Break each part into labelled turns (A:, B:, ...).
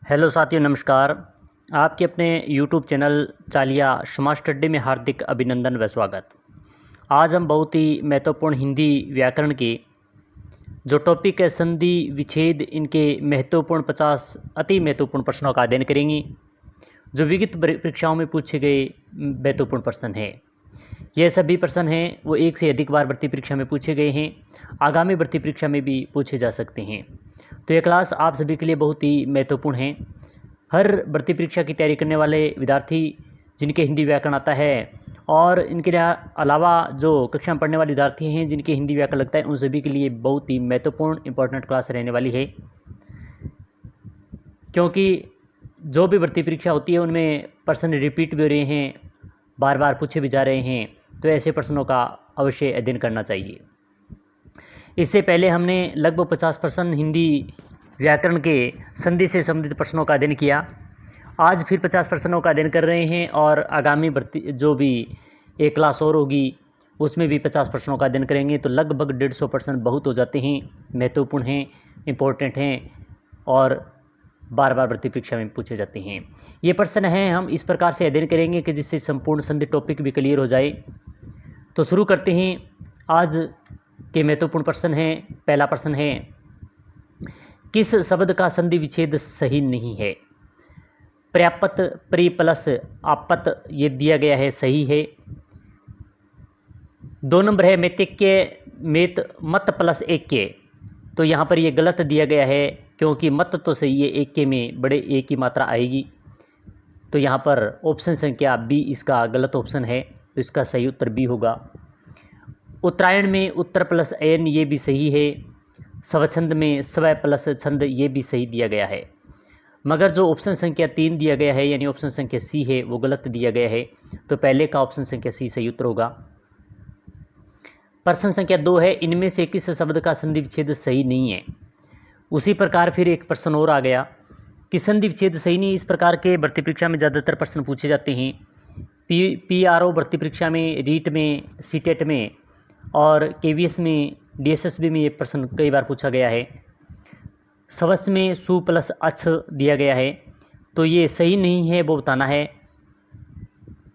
A: Hello साथियों, नमस्कार। आपके अपने यूट्यूब चैनल चालिया समाज स्टडी में हार्दिक अभिनंदन व स्वागत। आज हम बहुत ही महत्वपूर्ण हिंदी व्याकरण के जो टॉपिक है संधि विच्छेद, इनके महत्वपूर्ण 50 अति महत्वपूर्ण प्रश्नों का अध्ययन करेंगे जो विगत परीक्षाओं में पूछे गए महत्वपूर्ण प्रश्न हैं। यह सभी प्रश्न हैं वो एक से अधिक बार भर्ती परीक्षा में पूछे गए हैं, आगामी भर्ती परीक्षा में भी पूछे जा सकते हैं। तो यह क्लास आप सभी के लिए बहुत ही महत्वपूर्ण है। हर भर्ती परीक्षा की तैयारी करने वाले विद्यार्थी जिनके हिंदी व्याकरण आता है और इनके अलावा जो कक्षा में पढ़ने वाले विद्यार्थी हैं जिनके हिंदी व्याकरण लगता है, उन सभी के लिए बहुत ही महत्वपूर्ण इंपॉर्टेंट क्लास रहने वाली है। क्योंकि जो भी भर्ती परीक्षा होती है उनमें प्रश्न रिपीट भी हो रहे हैं, बार बार पूछे भी जा रहे हैं, तो ऐसे प्रश्नों का अवश्य अध्ययन करना चाहिए। इससे पहले हमने लगभग 50 प्रश्न हिंदी व्याकरण के संधि से संबंधित प्रश्नों का अध्ययन किया। आज फिर 50 प्रश्नों का अध्ययन कर रहे हैं और आगामी भर्ती जो भी एक क्लास और होगी उसमें भी 50 प्रश्नों का अध्ययन करेंगे। तो लगभग 150 प्रश्न बहुत हो जाते हैं, महत्वपूर्ण हैं, इम्पोर्टेंट हैं और बार बार भर्ती परीक्षा में पूछे जाते हैं। ये प्रश्न हैं हम इस प्रकार से अध्ययन करेंगे कि जिससे संपूर्ण संधि टॉपिक भी क्लियर हो जाए। तो शुरू करते हैं। आज के महत्वपूर्ण प्रश्न हैं। पहला प्रश्न है, किस शब्द का संधि विच्छेद सही नहीं है? पर्याप्त, प्री प्लस आपत, ये दिया गया है, सही है। 2 नंबर है मैत्य मेत मत प्लस एक के, तो यहाँ पर ये गलत दिया गया है क्योंकि मत तो सही है, एक के में बड़े एक की मात्रा आएगी। तो यहाँ पर ऑप्शन संख्या बी इसका गलत ऑप्शन है, तो इसका सही उत्तर बी होगा। उत्तरायण में उत्तर प्लस एन, ये भी सही है। स्वच्छंद में स्व प्लस छंद, ये भी सही दिया गया है। मगर जो ऑप्शन संख्या 3 दिया गया है यानी ऑप्शन संख्या सी है वो गलत दिया गया है, तो पहले का ऑप्शन संख्या सी सही उत्तर होगा। प्रश्न संख्या 2 है, इनमें से किस शब्द का संधि विच्छेद सही नहीं है? उसी प्रकार फिर एक प्रश्न और आ गया कि संधि विच्छेद सही नहीं। इस प्रकार के भर्ती परीक्षा में ज़्यादातर प्रश्न पूछे जाते हैं। PRO भर्ती परीक्षा में, रीट में, सीटेट में और KVS में, DSSB में ये प्रश्न कई बार पूछा गया है। स्वच्छ में सु प्लस अछ दिया गया है, तो ये सही नहीं है, वो बताना है।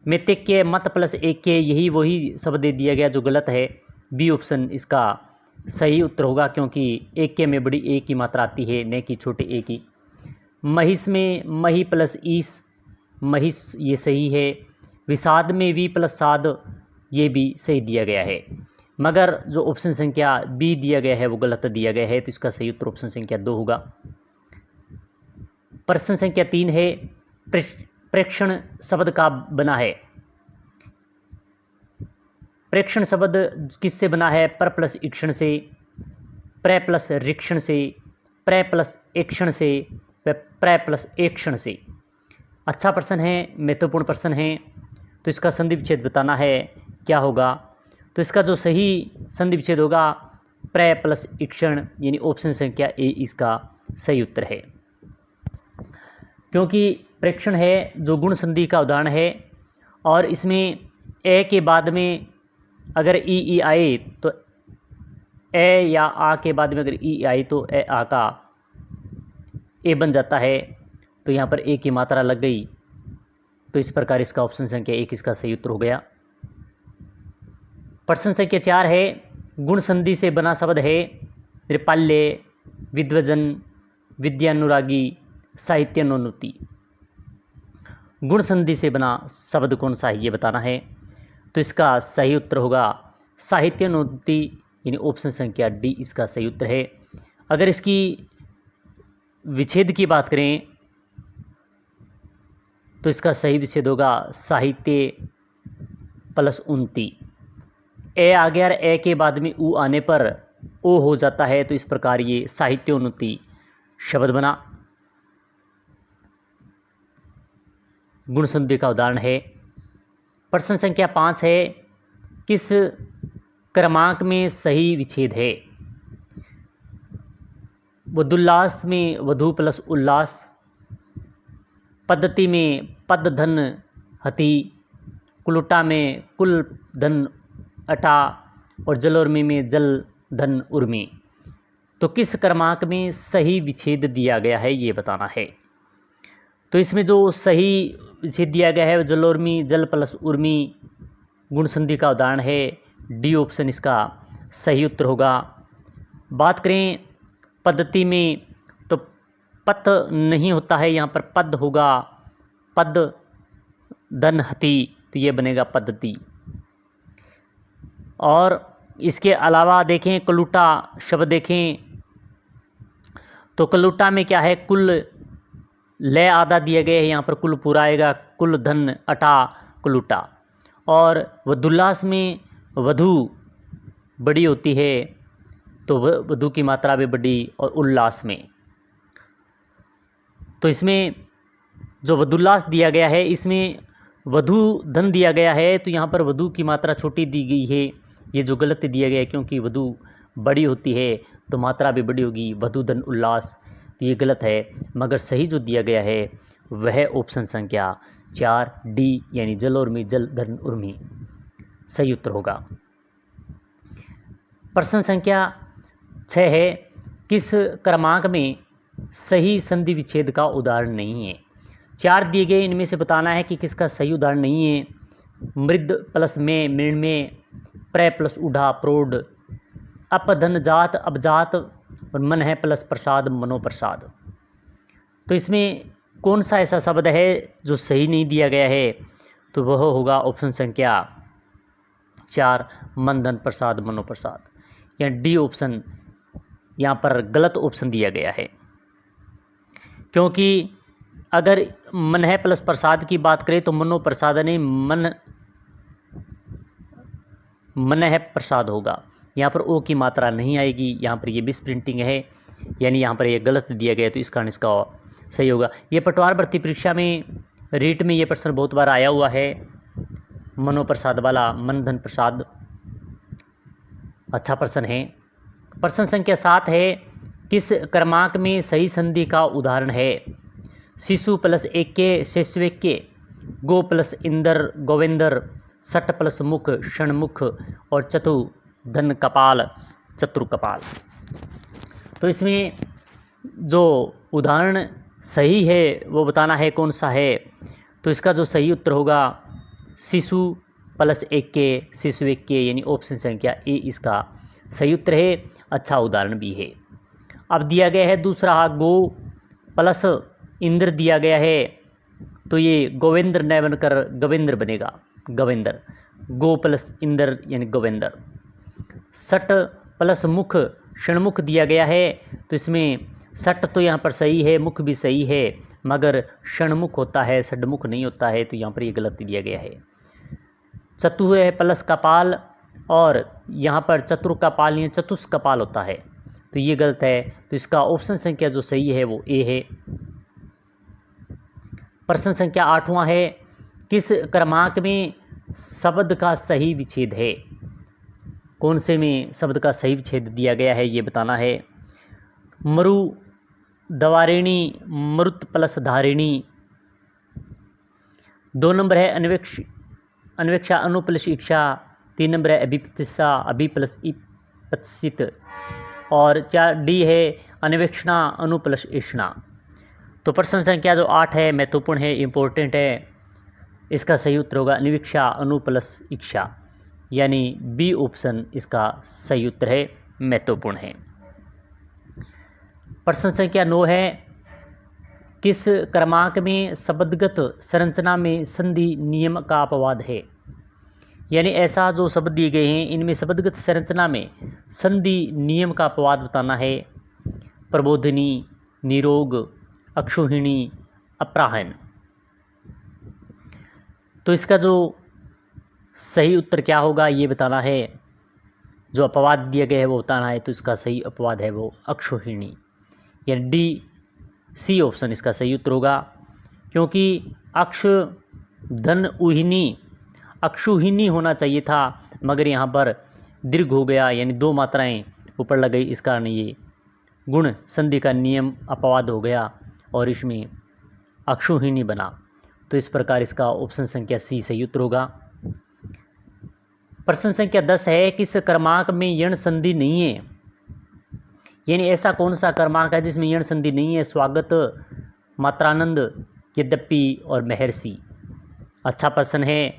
A: मैत्य मत प्लस एक के, यही वही शब्द दे दिया गया जो गलत है। बी ऑप्शन इसका सही उत्तर होगा क्योंकि एक के में बड़ी ए की मात्रा आती है, न कि छोटे ए की। महिष में मही प्लस ईस, महिष, ये सही है। विषाद में वी प्लस साद, ये भी सही दिया गया है। मगर जो ऑप्शन संख्या बी दिया गया है वो गलत दिया गया है, तो इसका सही उत्तर ऑप्शन संख्या 2 होगा। प्रश्न संख्या 3 है, प्रेक्षण शब्द का बना है? प्रेक्षण शब्द किससे बना है? पर प्लस ईक्षण से, प्र प्लस रीक्षण से, प्र प्लस एक्षण से, प्र प्लस एक्षण से। अच्छा प्रश्न है, महत्वपूर्ण प्रश्न है। तो इसका संधि विच्छेद बताना है, क्या होगा? तो इसका जो सही संधि विच्छेद होगा प्र प्लस ईक्षण, यानी ऑप्शन संख्या ए इसका सही उत्तर है। क्योंकि प्रेक्षण है जो गुण संधि का उदाहरण है और इसमें ए के बाद में अगर ई आए तो ए, या आ के बाद में अगर ई आए तो ए आ का ए बन जाता है, तो यहाँ पर ए की मात्रा लग गई, तो इस प्रकार इसका ऑप्शन संख्या 1 इसका सही उत्तर हो गया। प्रश्न संख्या 4 है, गुण संधि से बना शब्द है? त्रिपाल्य, विद्वजन, विद्यानुरागी, साहित्यानुन्नति। गुण संधि से बना शब्द कौन सा है ये बताना है, तो इसका सही उत्तर होगा साहित्यानुन्नति, यानी ऑप्शन संख्या डी इसका सही उत्तर है। अगर इसकी विच्छेद की बात करें तो इसका सही विच्छेद होगा साहित्य प्लस उन्नति। ए आ गया और ए के बाद में ऊ आने पर ओ हो जाता है, तो इस प्रकार ये साहित्योन्नति शब्द बना। गुण संधि का उदाहरण है। प्रश्न संख्या 5 है, किस क्रमांक में सही विच्छेद है? वधुल्लास में वधु प्लस उल्लास, पद्धति में पद धन हति, कुलुटा में कुल धन अटा और जलोर्मी में जल धन उर्मी। तो किस क्रमांक में सही विच्छेद दिया गया है ये बताना है। तो इसमें जो सही विच्छेद दिया गया है जलोर्मी जल प्लस उर्मी गुण संधि का उदाहरण है। डी ऑप्शन इसका सही उत्तर होगा। बात करें पद्धति में तो पत नहीं होता है, यहाँ पर पद होगा, पद धन हति, तो ये बनेगा पद्धति। और इसके अलावा देखें कलूटा शब्द देखें तो कलूटा में क्या है, कुल लय आधा दिया गया है, यहाँ पर कुल पूरा आएगा, कुल धन अटा कलूटा। और वधुल्लास में वधु बड़ी होती है तो वधु की मात्रा भी बड़ी, और उल्लास में तो इसमें जो वधुल्लास दिया गया है इसमें वधु धन दिया गया है, तो यहाँ पर वधु की मात्रा छोटी दी गई है, ये जो गलत दिया गया है, क्योंकि वधु बड़ी होती है तो मात्रा भी बड़ी होगी, वधु धन उल्लास, तो ये गलत है। मगर सही जो दिया गया है वह ऑप्शन संख्या 4 डी यानी जल उर्मी जल धन उर्मी सही उत्तर होगा। प्रश्न संख्या 6 है, किस क्रमांक में सही संधि विच्छेद का उदाहरण नहीं है। 4 दिए गए, इनमें से बताना है कि किसका सही उदाहरण नहीं है। मृद प्लस में मृण में, प्र प्लस उढ़ा प्रौढ़, अपधन जात अबजात, और मन है प्लस प्रसाद मनोप्रसाद। तो इसमें कौन सा ऐसा शब्द है जो सही नहीं दिया गया है, तो वह होगा ऑप्शन संख्या 4 मन धन प्रसाद मनोप्रसाद, या डी ऑप्शन यहाँ पर गलत ऑप्शन दिया गया है। क्योंकि अगर मन है प्लस प्रसाद की बात करें तो मनोप्रसाद नहीं, मन है प्रसाद होगा, यहाँ पर ओ की मात्रा नहीं आएगी, यहाँ पर ये मिस प्रिंटिंग है, यानी यहाँ पर ये गलत दिया गया, तो इस कारण इसका सही होगा। ये पटवार भर्ती परीक्षा में रीट में ये प्रश्न बहुत बार आया हुआ है, मनोप्रसाद वाला, मन धन प्रसाद, अच्छा प्रश्न है। प्रश्न संख्या 7 है, किस क्रमांक में सही संधि का उदाहरण है। शिशु प्लस एके शिशुवेके, गो प्लस इंदर गोविंदर, सट प्लस मुख षणमुख, और चतु धन कपाल चतुर कपाल। तो इसमें जो उदाहरण सही है वो बताना है कौन सा है, तो इसका जो सही उत्तर होगा शिशु प्लस एके शिशुवेके, यानी ऑप्शन संख्या ए इसका सही उत्तर है, अच्छा उदाहरण भी है। अब दिया गया है दूसरा, गो प्लस इंद्र दिया गया है, तो ये गोविंद्र न बनकर गोविंद्र बनेगा, गोविंदर, गो प्लस इंद्र यानी गोविंदर। सट प्लस मुख षणमुख दिया गया है, तो इसमें सट तो यहाँ पर सही है, मुख भी सही है, मगर षणमुख होता है, षडमुख नहीं होता है, तो यहाँ पर ये गलत दिया गया है। चतु है प्लस कपाल, और यहाँ पर चतुर कपाल या चतुष कपाल होता है, तो ये गलत है, तो इसका ऑप्शन संख्या जो सही है वो ए है। प्रश्न संख्या 8वां है, किस क्रमांक में शब्द का सही विच्छेद है। कौन से में शब्द का सही विच्छेद दिया गया है ये बताना है। मरु दवारिणी, मरुत प्लस धारिणी। 2 नंबर है अन्वेक्षा अनु प्लस इच्छा। 3 नंबर है अभिप्रतिष्ठा अभि प्लस इपत्सित। और 4 डी है अन्वेक्षणा अनु प्लस इष्णा। तो प्रश्न संख्या जो 8 है महत्वपूर्ण है, इम्पोर्टेंट है, इसका सही उत्तर होगा अन्वेक्षा अनु प्लस इच्छा, यानी बी ऑप्शन इसका सही उत्तर है, महत्वपूर्ण है। प्रश्न संख्या 9 है, किस क्रमांक में शब्दगत संरचना में संधि नियम का अपवाद है। यानी ऐसा जो शब्द दिए गए हैं इनमें शब्दगत संरचना में संधि नियम का अपवाद बताना है। प्रबोधिनी, निरोग, अक्षोहिणी, अपराहन। तो इसका जो सही उत्तर क्या होगा ये बताना है। जो अपवाद दिया गया है वो बताना है, तो इसका सही अपवाद है वो अक्षोहिणी, यानी डी सी ऑप्शन इसका सही उत्तर होगा। क्योंकि अक्ष धन उहिनी अक्षुहिनी होना चाहिए था, मगर यहाँ पर दीर्घ हो गया, यानी 2 मात्राएं ऊपर लग गई, इस कारण ये गुण संधि का नियम अपवाद हो गया और इसमें अक्षुहिनी बना। तो इस प्रकार इसका ऑप्शन संख्या सी सही उत्तर होगा। प्रश्न संख्या 10 है, किस क्रमांक में यण संधि नहीं है। यानी ऐसा कौन सा क्रमांक है जिसमें यण संधि नहीं है। स्वागत, मात्रानंद, यद्यपि और महर्षि। अच्छा प्रश्न है,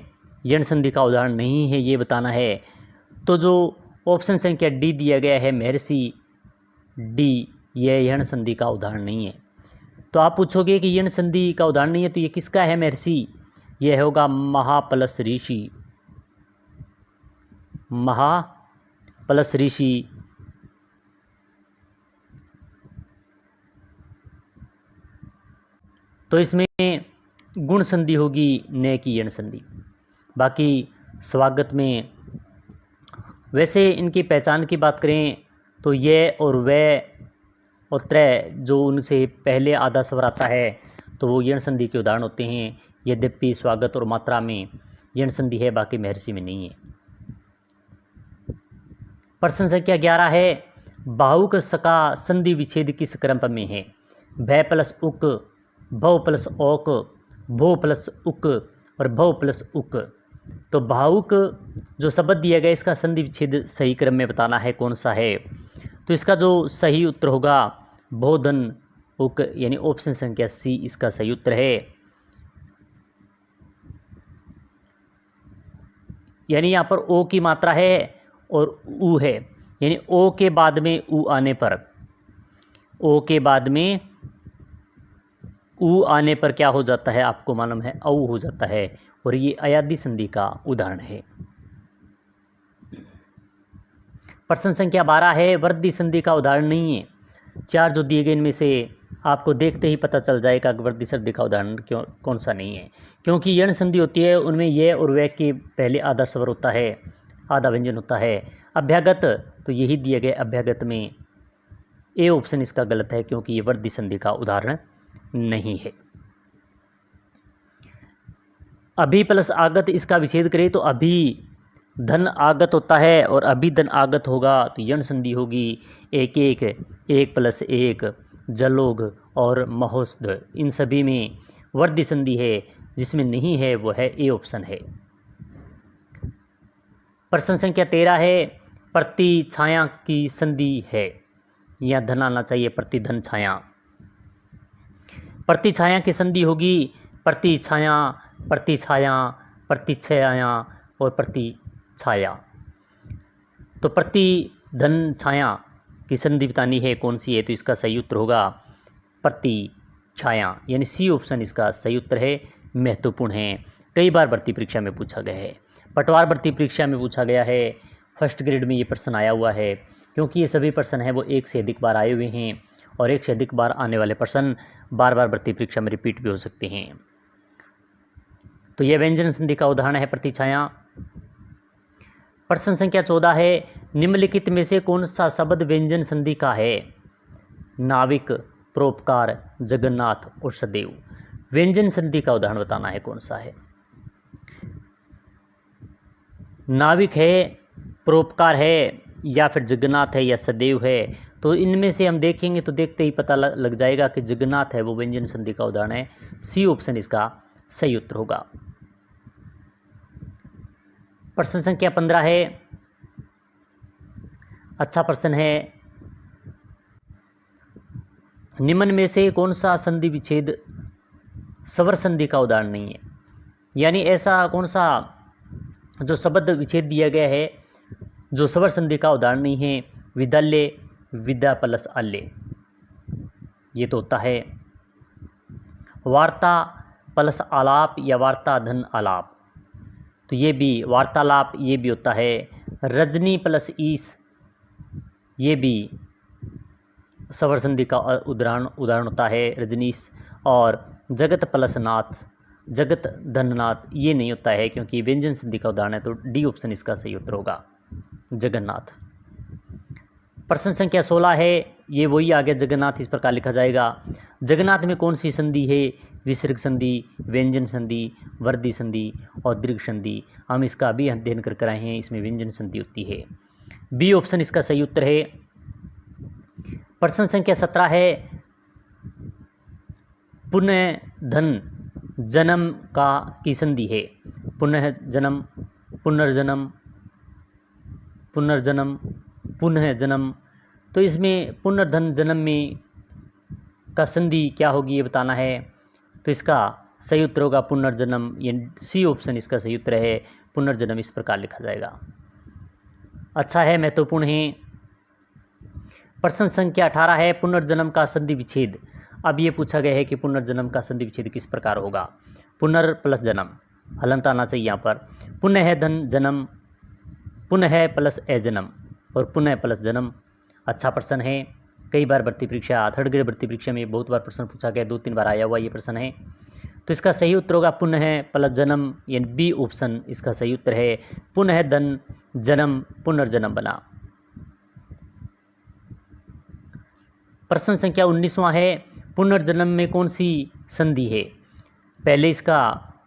A: यण संधि का उदाहरण नहीं है ये बताना है। तो जो ऑप्शन संख्या डी दिया गया है महर्षि डी, यह यण संधि का उदाहरण नहीं है। तो आप पूछोगे कि यण संधि का उदाहरण नहीं है तो ये किसका है महर्षि? यह होगा महापलस ऋषि। महापलस ऋषि तो इसमें गुण संधि होगी न कि यण संधि। बाकी स्वागत में वैसे इनकी पहचान की बात करें तो ये और वह और त्रय जो उनसे पहले आधा स्वर आता है तो वो यण संधि के उदाहरण होते हैं। यद्यपि स्वागत और मात्रा में यण संधि है, बाकी महर्षि में नहीं है। प्रश्न संख्या 11 है, बाहुक सका संधि विच्छेद किस क्रम में है? भय प्लस उक, भव प्लस औक, भो प्लस उक और भव प्लस उक। तो भावुक जो शब्द दिया गया इसका संधि विच्छेद सही क्रम में बताना है कौन सा है। तो इसका जो सही उत्तर होगा भोधन उक, यानी ऑप्शन संख्या सी इसका सही उत्तर है। यानी यहाँ पर ओ की मात्रा है और ऊ है, यानी ओ के बाद में ऊ आने पर, ओ के बाद में ऊ आने पर क्या हो जाता है आपको मालूम है, औ हो जाता है। और ये अयादी संधि का उदाहरण है। प्रश्न संख्या 12 है, वृद्धि संधि का उदाहरण नहीं है। चार जो दिए गए इनमें से आपको देखते ही पता चल जाएगा कि वृद्धि संधि का उदाहरण कौन सा नहीं है, क्योंकि यण संधि होती है उनमें ये और वह के पहले आधा स्वर होता है, आधा व्यंजन होता है। अभ्यागत तो यही दिए गए, अभ्यागत में ए ऑप्शन इसका गलत है क्योंकि ये वृद्धि संधि का उदाहरण नहीं है। अभी प्लस आगत इसका विच्छेद करें तो अभी धन आगत होता है और अभी धन आगत होगा तो यण संधि होगी एक एक, एक प्लस एक, जलोग और महोस्द। इन सभी में वृद्धि संधि है, जिसमें नहीं है वो है ए ऑप्शन है। प्रश्न संख्या 13 है, प्रति छाया की संधि है। यहाँ धन आना चाहिए, प्रति धन छाया। प्रति छाया की संधि होगी प्रति छाया, प्रति छाया, प्रति छाया और प्रति छाया। तो प्रति धन छाया की संधि बतानी है कौन सी है, तो इसका सही उत्तर होगा प्रति छाया, यानी सी ऑप्शन इसका सही उत्तर है। महत्वपूर्ण है, कई बार भर्ती परीक्षा में पूछा गया है, पटवार भर्ती परीक्षा में पूछा गया है, फर्स्ट ग्रेड में ये प्रश्न आया हुआ है, क्योंकि ये सभी प्रश्न हैं वो एक से अधिक बार आए हुए हैं और एक से अधिक बार आने वाले प्रश्न बार बार भर्ती परीक्षा में रिपीट भी हो सकते हैं। तो यह व्यंजन संधि का उदाहरण है प्रति छाया। प्रश्न संख्या 14 है, निम्नलिखित में से कौन सा शब्द व्यंजन संधि का है? नाविक, परोपकार, जगन्नाथ और सदैव। व्यंजन संधि का उदाहरण बताना है कौन सा है। नाविक है, परोपकार है, या फिर जगन्नाथ है या सदैव है। तो इनमें से हम देखेंगे तो देखते ही पता लग जाएगा कि जगन्नाथ है वो व्यंजन संधि का उदाहरण है। सी ऑप्शन इसका सही उत्तर होगा। प्रश्न संख्या 15 है, अच्छा प्रश्न है, निम्न में से कौन सा संधि विच्छेद स्वर संधि का उदाहरण नहीं है? यानी ऐसा कौन सा जो शब्द विच्छेद दिया गया है जो स्वर संधि का उदाहरण नहीं है? विद्यालय, विद्या प्लस आल्य, ये तो होता है। वार्ता प्लस आलाप या वार्ता धन आलाप, तो ये भी वार्तालाप, ये भी होता है। रजनी प्लस ईस, ये भी स्वर संधि का उदाहरण होता है, रजनीश। और जगत प्लस नाथ, जगत धननाथ, ये नहीं होता है क्योंकि व्यंजन संधि का उदाहरण है, तो डी ऑप्शन इसका सही उत्तर होगा, जगन्नाथ। प्रश्न संख्या 16 है, ये वही आ गया जगन्नाथ, इस प्रकार लिखा जाएगा। जगन्नाथ में कौन सी संधि है? विसर्ग संधि, व्यंजन संधि, वृद्धि संधि और दीर्घ संधि। हम इसका भी अध्ययन कर आए हैं, इसमें व्यंजन संधि होती है। बी ऑप्शन इसका सही उत्तर है। प्रश्न संख्या 17 है, पुनः धन जन्म का की संधि है। पुनः जन्म, पुनर्जन्म, पुनर्जन्म, पुनः जन्म। तो इसमें पुनर्धन जन्म में का संधि क्या होगी ये बताना है। तो इसका सही उत्तर होगा पुनर्जन्म, ये सी ऑप्शन इसका सही उत्तर है, पुनर्जन्म इस प्रकार लिखा जाएगा। अच्छा है, महत्वपूर्ण है। प्रश्न संख्या 18 है पुनर्जन्म का संधि विच्छेद। अब ये पूछा गया है कि पुनर्जन्म का संधि विच्छेद किस प्रकार होगा। पुनर् प्लस जन्म, हलंत आना चाहिए यहाँ पर। पुनः धन जन्म, पुनः प्लस अजन्म और पुनः प्लस जन्म। अच्छा प्रश्न है, कई बार भर्ती परीक्षा, थर्ड ग्रेड भर्ती परीक्षा में बहुत बार प्रश्न पूछा गया, 2-3 बार आया हुआ ये प्रश्न है। तो इसका सही उत्तर होगा पुनः प्लस जन्म, यानी बी ऑप्शन इसका सही उत्तर है। पुनः धन जन्म पुनर्जन्म बना। प्रश्न संख्या 19वां है पुनर्जन्म में कौन सी संधि है। पहले इसका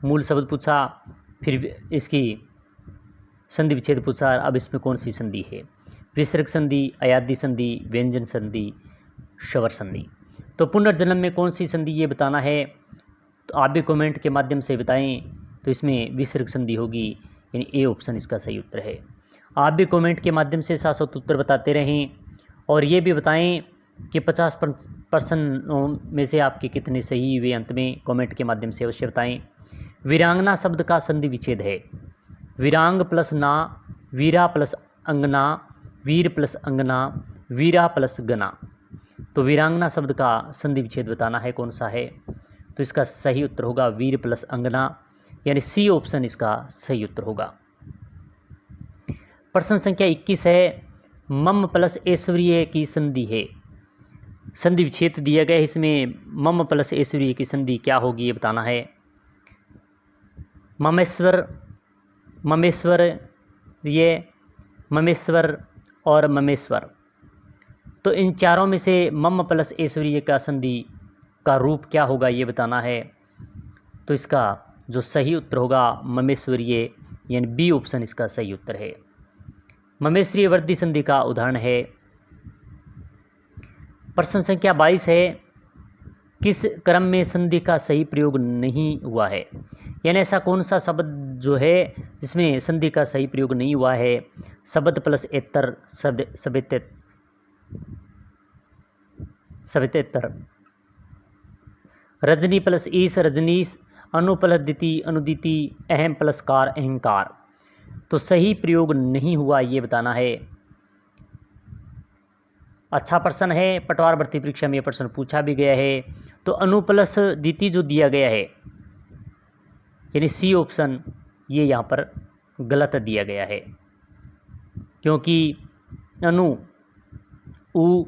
A: मूल शब्द पूछा, फिर इसकी संधि विच्छेद पूछा, अब इसमें कौन सी संधि है। विसर्ग संधि, अयादी संधि, व्यंजन संधि, स्वर संधि। तो पुनर्जन्म में कौन सी संधि ये बताना है, तो आप भी कमेंट के माध्यम से बताएं। तो इसमें विसर्ग संधि होगी, यानी ए ऑप्शन इसका सही उत्तर है। आप भी कमेंट के माध्यम से साथ साथ उत्तर बताते रहें और ये भी बताएं कि 50% में से आपके कितने सही हुए, अंत में कमेंट के माध्यम से अवश्य बताएं। वीरांगना शब्द का संधि विच्छेद है। वीरांग प्लस ना, वीरा प्लस अंगना, वीर प्लस अंगना, वीरा प्लस गना। तो वीरांगना शब्द का संधि विच्छेद बताना है कौन सा है। तो इसका सही उत्तर होगा वीर प्लस अंगना, यानी सी ऑप्शन इसका सही उत्तर होगा। प्रश्न संख्या 21 है मम प्लस ऐश्वर्य की संधि है। संधि विच्छेद दिया गया है, इसमें मम प्लस ऐश्वर्य की संधि क्या होगी ये बताना है। ममेश्वर, ममेश्वर, ये ममेश्वर और ममेश्वर। तो इन चारों में से मम प्लस ऐश्वर्य का संधि का रूप क्या होगा ये बताना है। तो इसका जो सही उत्तर होगा ममेश्वरीय, यानी बी ऑप्शन इसका सही उत्तर है। ममेश्वरीय वर्दी संधि का उदाहरण है। प्रश्न संख्या 22 है किस क्रम में संधि का सही प्रयोग नहीं हुआ है, यानी ऐसा कौन सा शब्द जो है जिसमें संधि का सही प्रयोग नहीं हुआ है। शब्द प्लस एतर, शब्द सवितेतर, रजनी प्लस ईश, रजनीश, अनु प्लस दिति, अनुदिति, अहम प्लस कार, अहंकार। तो सही प्रयोग नहीं हुआ ये बताना है। अच्छा प्रश्न है, पटवार भर्ती परीक्षा में यह प्रश्न पूछा भी गया है। तो अनु प्लस दिति जो दिया गया है, यानी सी ऑप्शन, ये यहाँ पर गलत दिया गया है, क्योंकि अनु उ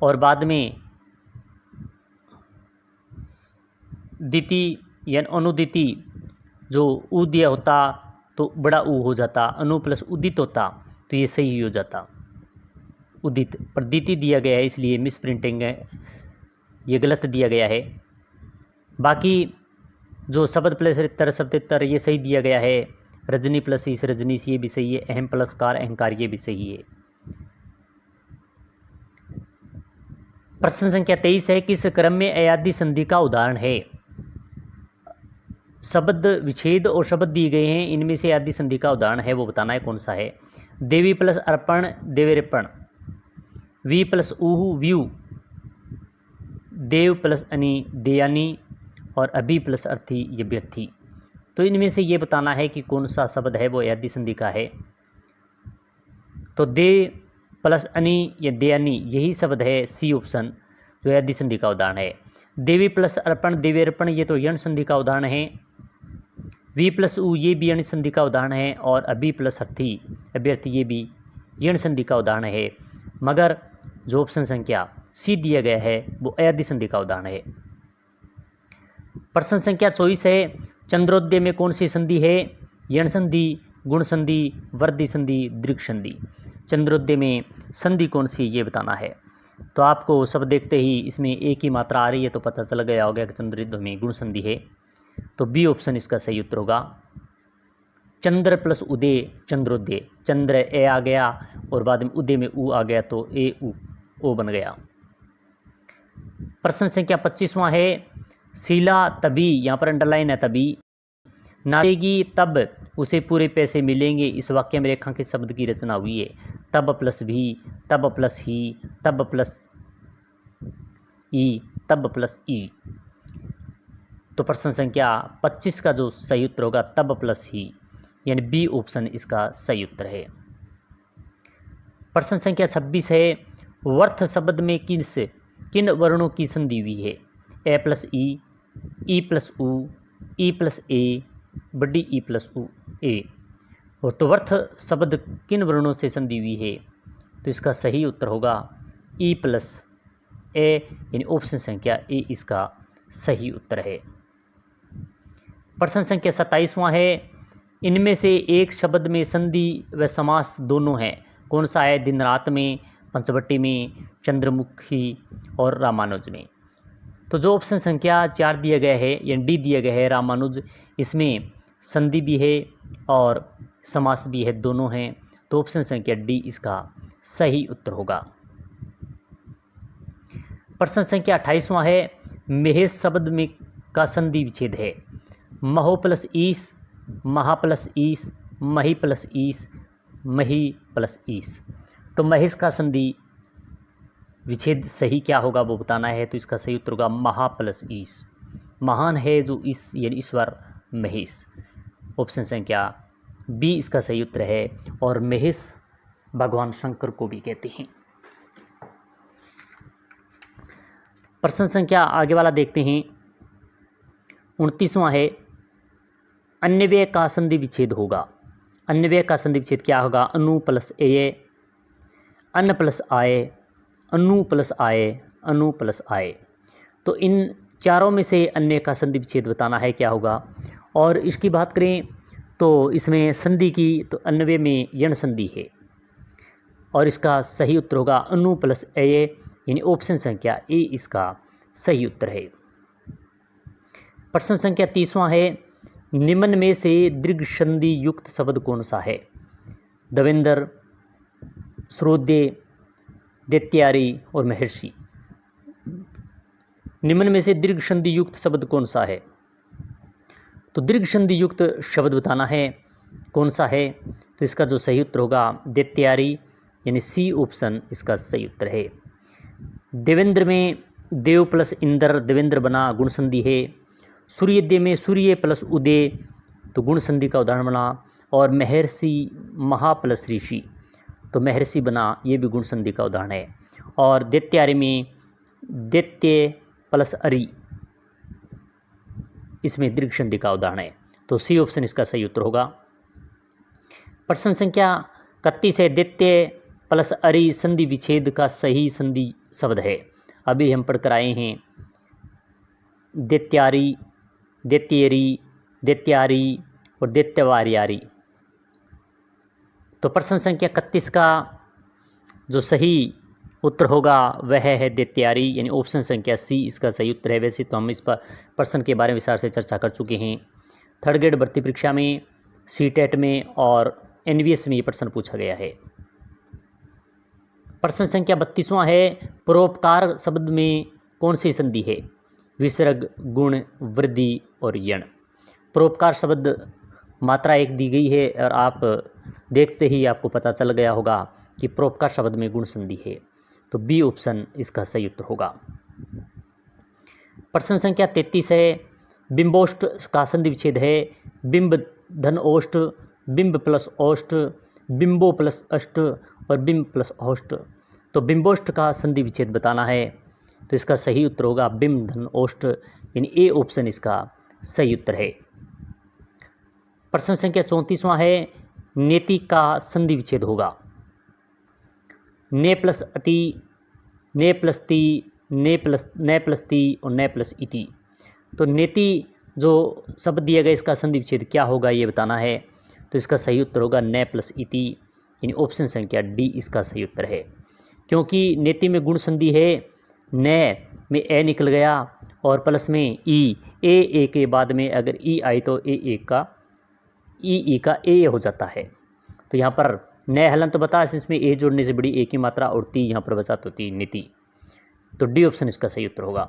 A: और बाद में दिति यानी अनुदिति, जो उ दिया होता तो बड़ा उ हो जाता, अनु प्लस उदित होता तो ये सही हो जाता उदित, पर दिति दिया गया है इसलिए मिस प्रिंटिंग है, ये गलत दिया गया है। बाकी जो शब्द प्लस इतर, शब्देतर ये सही दिया गया है। रजनी प्लस ईश, रजनीश ये भी सही है। अहम प्लस कार, अहंकार ये भी सही है। प्रश्न संख्या 23 है किस क्रम में अयादी संधि का उदाहरण है। शब्द विच्छेद और शब्द दिए गए हैं, इनमें से अयादी संधि का उदाहरण है वो बताना है कौन सा है। देवी प्लस अर्पण, देवेर्पण, वी प्लस ऊहु, व्यू, देव प्लस अनि, देयानी और अभी प्लस अर्थी, ये व्यर्थी। तो इनमें से ये बताना है कि कौन सा शब्द है वो अयादी संधि का है। तो दे प्लस अनि या देयानी यही शब्द है, सी ऑप्शन जो अयादी संधि का उदाहरण है। देवी प्लस अर्पण, देवेर्पण ये तो यण संधि का उदाहरण है। वी प्लस ऊ ये भी यण संधि का उदाहरण है और अभी प्लस अर्थी, अभ्यर्थी ये भी यण संधि का उदाहरण है। मगर जो ऑप्शन संख्या सी दिया गया है वो अयादी संधि का उदाहरण है। प्रश्न संख्या 24 है चंद्रोदय में कौन सी संधि है। यण संधि, गुण संधि, वर्दी संधि, दृक् संधि। चंद्रोदय में संधि कौन सी ये बताना है। तो आपको सब देखते ही इसमें एक ही मात्रा आ रही है तो पता चल गया होगा कि चंद्रोदय में गुण संधि है। तो बी ऑप्शन इसका सही उत्तर होगा। चंद्र प्लस उदय, चंद्रोदय, चंद्र ए आ गया और बाद में उदय में उ आ गया तो ए उ ओ बन गया। प्रश्न संख्या 25वां है शीला तभी, यहाँ पर अंडरलाइन है तभी, नाचेगी तब उसे पूरे पैसे मिलेंगे। इस वाक्य में रेखांकित शब्द की रचना हुई है। तब प्लस भी, तब प्लस ही, तब प्लस ई, तब प्लस ई। तो प्रश्न संख्या 25 का जो सही उत्तर होगा तब प्लस ही, यानी बी ऑप्शन इसका सही उत्तर है। प्रश्न संख्या 26 है, वर्थ शब्द में किन वर्णों की संधि हुई है? ए प्लस ई प्लस उ, ई प्लस ए, बड़ी ई प्लस उ ए। और तो वर्थ शब्द किन वर्णों से संधि हुई है? तो इसका सही उत्तर होगा ई प्लस ए, यानी ऑप्शन संख्या ए इसका सही उत्तर है। प्रश्न संख्या 27वां है, इनमें से एक शब्द में संधि व समास दोनों है, कौन सा है? दिन रात में, पंचवटी में, चंद्रमुखी और रामानुज में। तो जो ऑप्शन संख्या 4 दिया गया है यानी डी दिया गया है रामानुज, इसमें संधि भी है और समास भी है, दोनों हैं, तो ऑप्शन संख्या डी इसका सही उत्तर होगा। प्रश्न संख्या 28वां है, महेश शब्द में का संधि विच्छेद है? महो प्लस ईस, महा प्लस ईस, मही प्लस ईस, मही प्लस ईस। तो महेश का संधि विच्छेद सही क्या होगा वो बताना है, तो इसका सही उत्तर होगा महा प्लस ईस। महान है जो इस यानी ईश्वर महेश, ऑप्शन संख्या बी इसका सही उत्तर है। और महेश भगवान शंकर को भी कहते हैं। प्रश्न संख्या आगे वाला देखते हैं, 29वां है, अन्यव्यय का संधि विच्छेद होगा। अन्यव्यय का संधि विच्छेद क्या होगा? अनु प्लस ए, अन्न प्लस आए, अनु प्लस आए, अनु प्लस आए। तो इन चारों में से अन्य का संधि विच्छेद बताना है क्या होगा। और इसकी बात करें तो इसमें संधि की तो अन्यव्यय में यण संधि है और इसका सही उत्तर होगा अनु प्लस ए, यानी ऑप्शन संख्या ए इसका सही उत्तर है। प्रश्न संख्या 30वां है, निम्न में से दीर्घ संधि युक्त शब्द कौन सा है? देवेंद्र, श्रोद्य, दैत्यारी और महर्षि। निम्न में से दीर्घ संधि युक्त शब्द कौन सा है? तो दीर्घ संधि युक्त शब्द बताना है कौन सा है, तो इसका जो सही उत्तर होगा दैत्यारी, यानी सी ऑप्शन इसका सही उत्तर है। देवेंद्र में देव प्लस इंद्र, देवेंद्र बना गुण संधि है। सूर्योदय में सूर्य प्लस उदय, तो गुण संधि का उदाहरण बना। और महर्षि महा प्लस ऋषि, तो महर्षि बना, ये भी गुण संधि का उदाहरण है। और दैत्यारी में दैत्य प्लस अरि, इसमें दीर्घ संधि का उदाहरण है, तो सी ऑप्शन इसका सही उत्तर होगा। प्रश्न संख्या 31 है, दैत्य प्लस अरि संधि विच्छेद का सही संधि शब्द है। अभी हम पढ़कर आए हैं दैत्यारी, दैत्यरी, दैत्यारी और दैत्यवार्यारी। तो प्रश्न संख्या 31 का जो सही उत्तर होगा वह है दैत्यारी, यानी ऑप्शन संख्या सी इसका सही उत्तर है। वैसे तो हम इस पर प्रश्न के बारे में विस्तार से चर्चा कर चुके हैं। थर्ड ग्रेड भर्ती परीक्षा में, सीटेट में और एनवीएस में ये प्रश्न पूछा गया है। प्रश्न संख्या 32वां है, परोपकार शब्द में कौन सी संधि है? विसर्ग, गुण, वृद्धि और यण। परोपकार शब्द मात्रा एक दी गई है और आप देखते ही आपको पता चल गया होगा कि परोपकार शब्द में गुण संधि है, तो बी ऑप्शन इसका सही उत्तर होगा। प्रश्न संख्या 33 है, बिंबोष्ट का संधि विच्छेद है। बिंब धन ओष्ट, बिंब प्लस ओष्ट, बिंबो प्लस अष्ट और बिंब प्लस ओष्ट। तो बिंबोष्ट का संधि विच्छेद बताना है, तो इसका सही उत्तर होगा बिंब धन ओष्ट, यानी ए ऑप्शन इसका सही उत्तर है। प्रश्न संख्या 34वां है, नेति का संधि विच्छेद होगा। ने प्लस अति, ने प्लस ती, ने प्लस ती और ने प्लस इति। तो नेति जो शब्द दिया गया इसका संधि विच्छेद क्या होगा ये बताना है, तो इसका सही उत्तर होगा ने प्लस इति, यानी ऑप्शन संख्या डी इसका सही उत्तर है। क्योंकि नेति में गुण संधि है, ने में ए निकल गया और प्लस में ई, ए के बाद में अगर ई आई तो ए का ई का ए हो जाता है। तो यहाँ पर नए हलंत बता, इसमें ए जोड़ने से बड़ी ए की मात्रा और ती यहाँ पर बचात होती नीति, तो डी ऑप्शन इसका सही उत्तर होगा।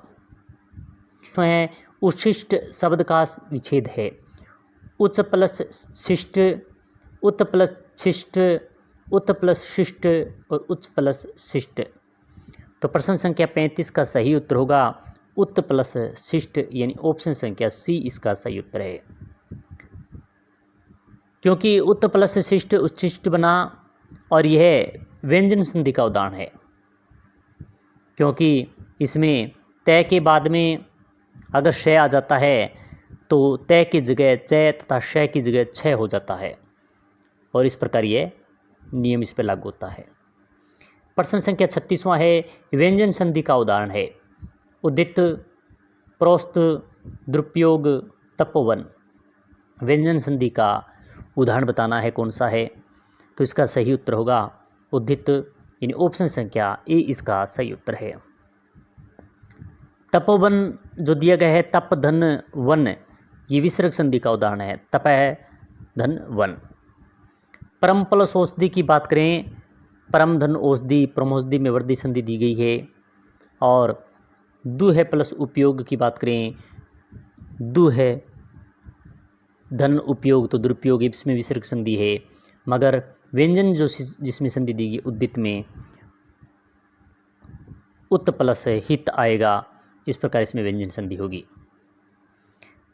A: तो है उच्छिष्ट शब्द का विच्छेद है। उच्च प्लस शिष्ट, उत प्लस शिष्ट, उत प्लस शिष्ट और उच्च प्लस शिष्ट। तो प्रश्न संख्या 35 का सही उत्तर होगा उत्त प्लस शिष्ट यानी ऑप्शन संख्या सी इसका सही उत्तर है। क्योंकि उत्त प्लस शिष्ट उच्छिष्ट बना और यह व्यंजन संधि का उदाहरण है, क्योंकि इसमें तय के बाद में अगर श आ जाता है तो तय की जगह च तथा श की जगह छ हो जाता है और इस प्रकार यह नियम इस पर लागू होता है। प्रश्न संख्या 36वां है, व्यंजन संधि का उदाहरण है। उदित, प्रोस्त, द्रुपयोग, तपोवन। व्यंजन संधि का उदाहरण बताना है कौन सा है, तो इसका सही उत्तर होगा उदित यानी ऑप्शन संख्या ए इसका सही उत्तर है। तपोवन जो दिया गया है तप धन वन, ये विसर्ग संधि का उदाहरण है। तप है धन वन। परम प्लस औषधि की बात करें, परम धन औषधि, परमौषधि में वृद्धि संधि दी गई है। और दुह प्लस उपयोग की बात करें, दुह धन उपयोग तो दुरुपयोग इसमें विसर्ग संधि है, मगर व्यंजन जो जिसमें संधि दी गई उद्दित में उत्त प्लस हित आएगा, इस प्रकार इसमें व्यंजन संधि होगी।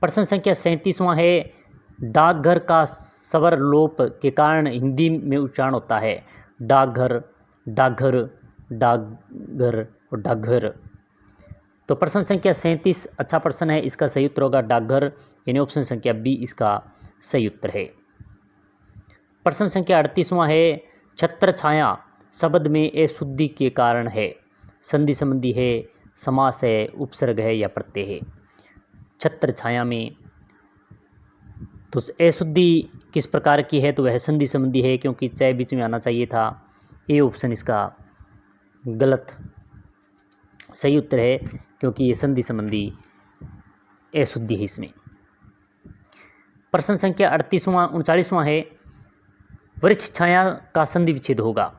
A: प्रश्न संख्या 37वां है, डाकघर का स्वर लोप के कारण हिंदी में उच्चारण होता है डाकघर, डाकघर, डाकघर और डाकघर। तो प्रश्न संख्या 37 अच्छा प्रश्न है, इसका सही उत्तर होगा डाकघर यानी ऑप्शन संख्या बी इसका सही उत्तर है। प्रश्न संख्या 38वां है, छत्र छाया शब्द में अशुद्धि के कारण है। संधि संबंधी है, समास है, उपसर्ग है या प्रत्यय है। छत्र छाया में तो अशुद्धि किस प्रकार की है, तो वह संधि संबंधी है, क्योंकि च बीच में आना चाहिए था। ए ऑप्शन इसका गलत सही उत्तर है, क्योंकि ये संधि संबंधी अशुद्धि है इसमें। प्रश्न संख्या 39वां है, वृक्ष छाया का संधि विच्छेद होगा।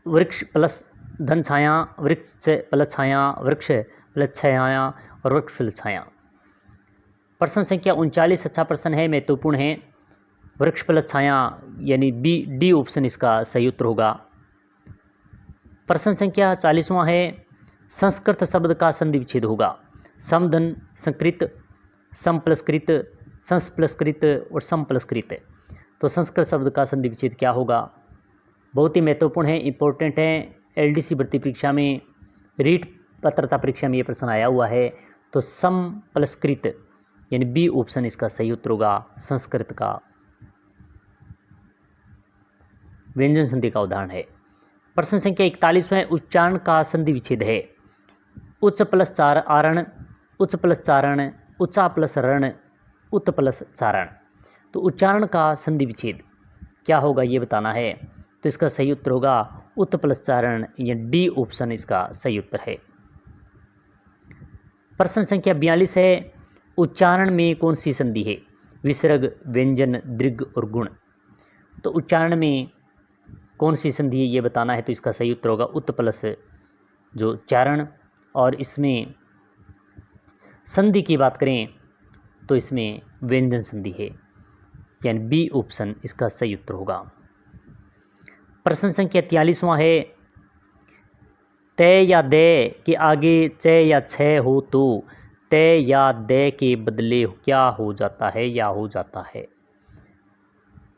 A: वृक्ष प्लस धन छाया, वृक्ष प्लस छाया, वृक्ष प्लस छाया और वृक्ष प्लस छाया। प्रश्न संख्या 39 अच्छा प्रश्न है, महत्वपूर्ण है। वृक्ष प्लस छाया यानी बी डी ऑप्शन इसका सही उत्तर होगा। प्रश्न संख्या 40वां है, संस्कृत शब्द का संधि विच्छेद होगा। समधन संकृत, सम प्लस कृत, संस प्लस कृत और सम प्लस कृत। तो संस्कृत शब्द का संधि विच्छेद क्या होगा, बहुत ही महत्वपूर्ण है, इंपॉर्टेंट है। एलडीसी भर्ती परीक्षा में, रीट पात्रता परीक्षा में ये प्रश्न आया हुआ है। तो सम प्लस कृत यानी बी ऑप्शन इसका सही उत्तर होगा। संस्कृत का व्यंजन संधि का उदाहरण है। प्रश्न संख्या 41 में उच्चारण का संधि विच्छेद है। उच्च प्लस चार आरण, उच्च प्लस चारण, उच्चा प्लस रण, उत प्लस चारण। तो उच्चारण का संधि विच्छेद क्या होगा ये बताना है, तो इसका सही उत्तर होगा उत प्लस चारण या डी ऑप्शन इसका सही उत्तर है। प्रश्न संख्या 42 है, उच्चारण में कौन सी संधि है। विसर्ग, व्यंजन, दीर्घ और गुण। तो उच्चारण में कौन सी संधि है ये बताना है, तो इसका सही उत्तर होगा उत प्लस जो चारण। और इसमें संधि की बात करें तो इसमें व्यंजन संधि है, यानी बी ऑप्शन इसका सही उत्तर होगा। प्रश्न संख्या 43वां है, तय या दे के आगे च या छ हो तो तय या दे के बदले क्या हो जाता है या हो जाता है।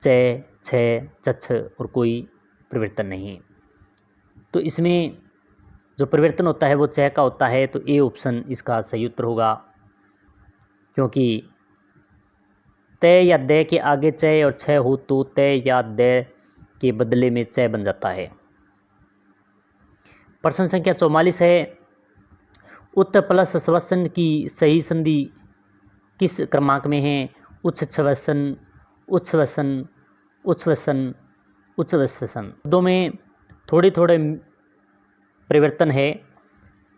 A: च, छ, चछ और कोई परिवर्तन नहीं। तो इसमें जो परिवर्तन होता है वो च का होता है, तो ए ऑप्शन इसका सही उत्तर होगा, क्योंकि तय या दे के आगे च और छ हो तो तय या दे के बदले में च बन जाता है। प्रश्न संख्या 44 है, उत प्लस स्वसन की सही संधि किस क्रमांक में है। उच्छ्वसन, उच्छ्वसन, उच्छ्वसन, उच्छ्वसन। दो में थोड़े थोड़े परिवर्तन है,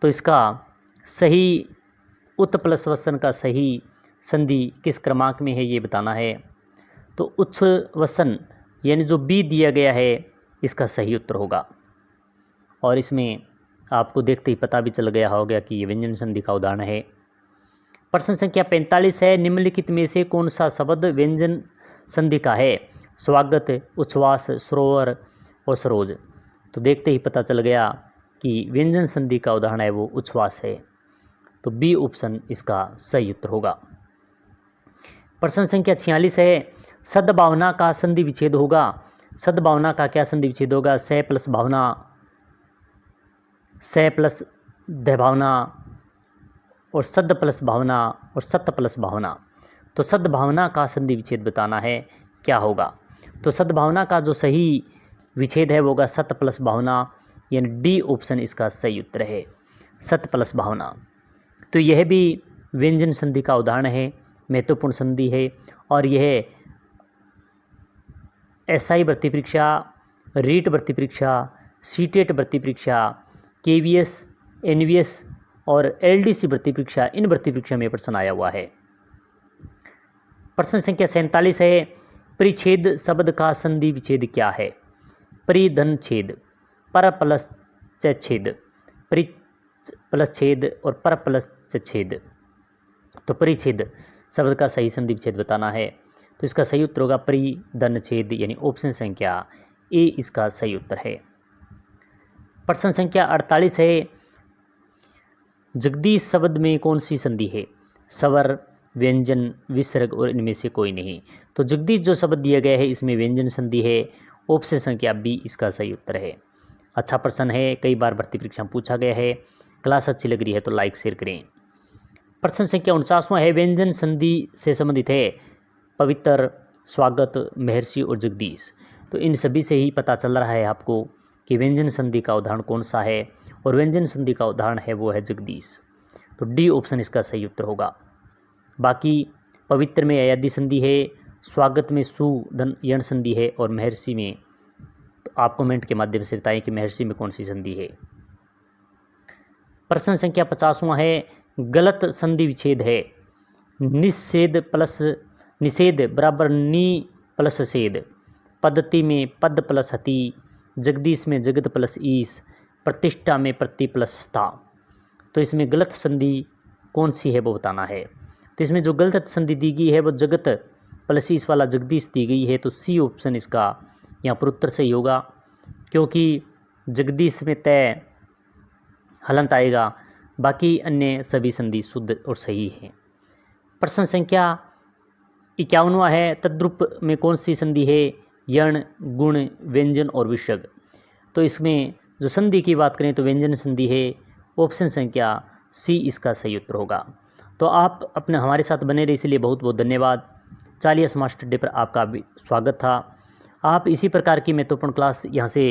A: तो इसका सही उत प्लस वसन का सही संधि किस क्रमांक में है ये बताना है। तो उच्छ्वसन यानी जो बी दिया गया है इसका सही उत्तर होगा। और इसमें आपको देखते ही पता भी चल गया होगा कि ये व्यंजन संधि का उदाहरण है। प्रश्न संख्या 45 है, निम्नलिखित में से कौन सा शब्द व्यंजन संधि का है। स्वागत, उच्छ्वास, सरोवर और सरोज। तो देखते ही पता चल गया कि इसकी व्यंजन संधि का उदाहरण है वो उच्छ्वास है। तो बी ऑप्शन इसका सही उत्तर होगा। प्रश्न संख्या 46 है, सद्भावना का संधि विच्छेद होगा। सद्भावना का क्या संधि विच्छेद होगा? स प्लस भावना, स प्लस दभावना और सद प्लस भावना और सत प्लस भावना। तो सद्भावना का संधि विच्छेद बताना है, क्या होगा? तो सद्भावना का जो सही विच्छेद है वो होगा सत प्लस भावना, यानी डी ऑप्शन इसका सही उत्तर है, सत प्लस भावना। तो यह भी व्यंजन संधि का उदाहरण है, महत्वपूर्ण संधि है और यह एसआई भर्ती परीक्षा, रीट भर्ती परीक्षा, सीटेट भर्ती परीक्षा, केवीएस, एनवीएस और एलडीसी भर्ती परीक्षा, इन भर्ती परीक्षा में प्रश्न आया हुआ है। प्रश्न संख्या 47 है, परिच्छेद शब्द का संधि विच्छेद क्या है? परिधन छेद, पर प्लस च छेद, परि प्लस छेद और पर प्लस च छेद। तो परिच्छेद शब्द का सही संधि विच्छेद बताना है। तो इसका सही उत्तर होगा परिधन छेद, यानी ऑप्शन संख्या ए इसका सही उत्तर है। प्रश्न संख्या 48 है, जगदीश शब्द में कौन सी संधि है? स्वर, व्यंजन, विसर्ग और इनमें से कोई नहीं। तो जगदीश जो शब्द दिया गया है इसमें व्यंजन संधि है, ऑप्शन संख्या बी इसका सही उत्तर है। अच्छा प्रश्न है, कई बार भर्ती परीक्षा में पूछा गया है। क्लास अच्छी लग रही है तो लाइक शेयर करें। प्रश्न संख्या 49वां है, व्यंजन संधि से संबंधित है पवित्र, स्वागत, महर्षि और जगदीश। तो इन सभी से ही पता चल रहा है आपको कि व्यंजन संधि का उदाहरण कौन सा है, और व्यंजन संधि का उदाहरण है वो है जगदीश। तो डी ऑप्शन इसका सही उत्तर होगा। बाकी पवित्र में अयादि संधि है, स्वागत में सुधन यण संधि है और महर्षि में, तो आप कमेंट के माध्यम से बताएं कि महर्षि में कौन सी संधि है। प्रश्न संख्या 50वां है, गलत संधि विच्छेद है। निषेध प्लस निषेध बराबर नी प्लस सेद, पद्धति में पद प्लस हति, जगदीश में जगत प्लस ईस, प्रतिष्ठा में प्रति प्लस स्था। तो इसमें गलत संधि कौन सी है वो बताना है। तो इसमें जो गलत संधि दी गई है वो जगत प्लस ईस वाला जगदीश दी गई है। तो सी ऑप्शन इसका यहाँ पर उत्तर सही होगा, क्योंकि जगदीश में तय हलंत आएगा, बाकी अन्य सभी संधि शुद्ध और सही है। प्रश्न संख्या 51वां है, तद्रुप में कौन सी संधि है? यण, गुण, व्यंजन और विसर्ग। तो इसमें जो संधि की बात करें तो व्यंजन संधि है, ऑप्शन संख्या सी इसका सही उत्तर होगा। तो आप अपने हमारे साथ बने रहे, इसलिए बहुत बहुत धन्यवाद। चालियस मास्टर डे पर आपका भी स्वागत था। आप इसी प्रकार की महत्वपूर्ण क्लास यहाँ से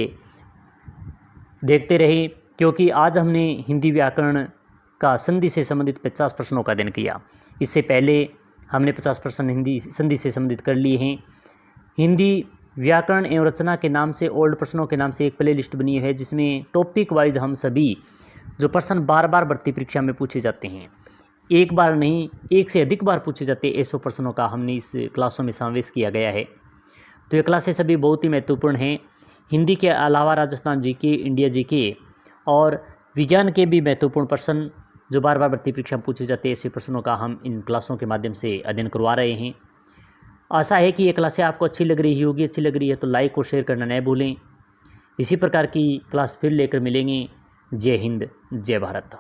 A: देखते रहे, क्योंकि आज हमने हिंदी व्याकरण का संधि से संबंधित 50 प्रश्नों का अध्ययन किया। इससे पहले हमने 50 प्रश्न हिंदी संधि से संबंधित कर लिए हैं। हिंदी व्याकरण एवं रचना के नाम से, ओल्ड प्रश्नों के नाम से एक प्ले लिस्ट बनी है, जिसमें टॉपिक वाइज हम सभी जो प्रश्न बार बार भर्ती परीक्षा में पूछे जाते हैं, एक बार नहीं एक से अधिक बार पूछे जाते हैं, ऐसे प्रश्नों का हमने इस क्लासों में समावेश किया गया है। तो ये क्लासें सभी बहुत ही महत्वपूर्ण हैं। हिंदी के अलावा राजस्थान जीके, इंडिया जीके और विज्ञान के भी महत्वपूर्ण प्रश्न जो बार बार भर्ती परीक्षा में पूछे जाते हैं, ऐसे प्रश्नों का हम इन क्लासों के माध्यम से अध्ययन करवा रहे हैं। आशा है कि ये क्लासें आपको अच्छी लग रही होगी। अच्छी लग रही है तो लाइक और शेयर करना न भूलें। इसी प्रकार की क्लास फिर लेकर मिलेंगे। जय हिंद, जय भारत।